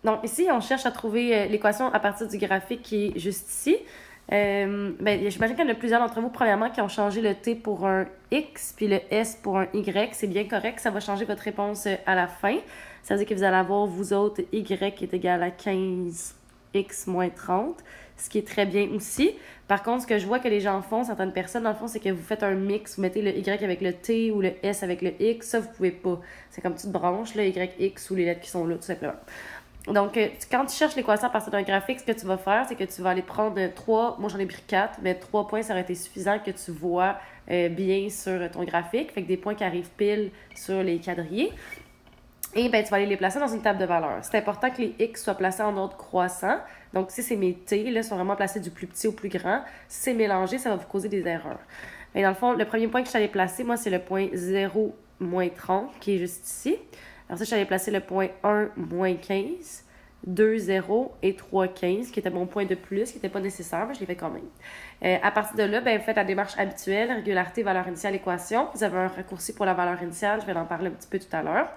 Donc ici, on cherche à trouver l'équation à partir du graphique qui est juste ici. J'imagine qu'il y en a plusieurs d'entre vous, premièrement, qui ont changé le T pour un X, puis le S pour un Y. C'est bien correct, ça va changer votre réponse à la fin. Ça veut dire que vous allez avoir, vous autres, Y est égal à 15X moins 30, ce qui est très bien aussi. Par contre, ce que je vois que les gens font, certaines personnes, dans le fond, c'est que vous faites un mix, vous mettez le Y avec le T ou le S avec le X, ça, vous pouvez pas. C'est comme une petite branche, là, Y, X ou les lettres qui sont là, tout simplement. Donc, quand tu cherches l'équation à partir d'un graphique, ce que tu vas faire, c'est que tu vas aller prendre 3, moi j'en ai pris 4, mais 3 points, ça aurait été suffisant que tu vois bien sur ton graphique. Fait que des points qui arrivent pile sur les quadrillés. Et ben, tu vas aller les placer dans une table de valeurs. C'est important que les X soient placés en ordre croissant. Donc, si c'est mes T, là, sont vraiment placés du plus petit au plus grand. Si c'est mélangé, ça va vous causer des erreurs. Et dans le fond, le premier point que je suis allée placer, moi, c'est le point 0 moins 30, qui est juste ici. Alors ça, je suis allée placer le point 1 moins 15, 2, 0 et 3, 15, qui était mon point de plus, qui n'était pas nécessaire, mais je l'ai fait quand même. À partir de là, ben, vous faites la démarche habituelle, régularité, valeur initiale, équation. Vous avez un raccourci pour la valeur initiale, je vais en parler un petit peu tout à l'heure.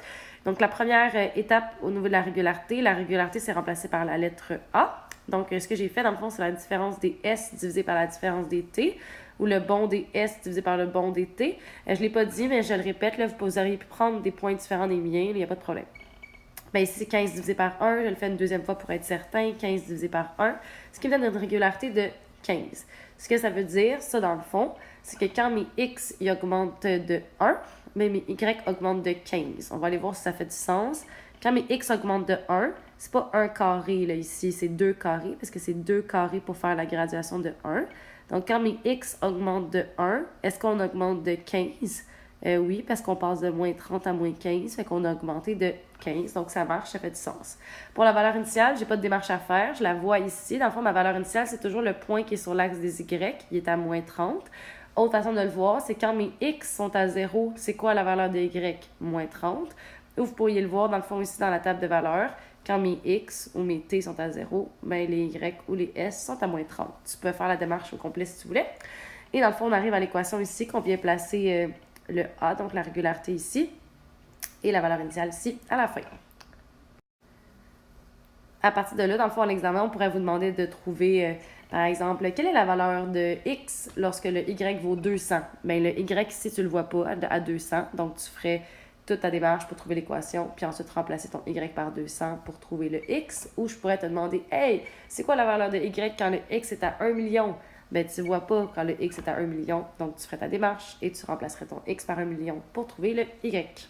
Donc, la première étape au niveau de la régularité, c'est remplacé par la lettre A. Donc, ce que j'ai fait, dans le fond, c'est la différence des S divisé par la différence des T, ou le bon des S divisé par le bon des T. Je ne l'ai pas dit, mais je le répète, là, vous auriez pu prendre des points différents des miens, il n'y a pas de problème. Ben ici, c'est 15 divisé par 1, je le fais une deuxième fois pour être certain, 15 divisé par 1, ce qui me donne une régularité de 15. Ce que ça veut dire, ça dans le fond, c'est que quand mes X ils augmentent de 1, mais mes Y augmentent de 15. On va aller voir si ça fait du sens. Quand mes X augmentent de 1, c'est pas 1 carré là, ici, c'est 2 carrés, parce que c'est 2 carrés pour faire la graduation de 1. Donc, quand mes X augmentent de 1, est-ce qu'on augmente de 15? Oui, parce qu'on passe de moins 30 à moins 15, fait qu'on a augmenté de 15, donc ça marche, ça fait du sens. Pour la valeur initiale, j'ai pas de démarche à faire, je la vois ici. Dans le fond, ma valeur initiale, c'est toujours le point qui est sur l'axe des Y, qui est à moins 30. Autre façon de le voir, c'est quand mes X sont à 0, c'est quoi la valeur de Y? Moins 30. Ou vous pourriez le voir, dans le fond, ici, dans la table de valeurs, quand mes X ou mes T sont à 0, ben les Y ou les S sont à moins 30. Tu peux faire la démarche au complet si tu voulais. Et dans le fond, on arrive à l'équation ici qu'on vient placer le A, donc la régularité ici, et la valeur initiale ici à la fin. À partir de là, dans le fond, en examen, on pourrait vous demander de trouver, par exemple, quelle est la valeur de X lorsque le Y vaut 200? Bien, le Y ici, tu ne le vois pas à 200, donc tu ferais toute ta démarche pour trouver l'équation, puis ensuite remplacer ton Y par 200 pour trouver le X. Ou je pourrais te demander, hey, c'est quoi la valeur de Y quand le X est à 1 million? Ben, tu ne vois pas quand le X est à 1 million, donc tu ferais ta démarche et tu remplacerais ton X par 1 million pour trouver le Y.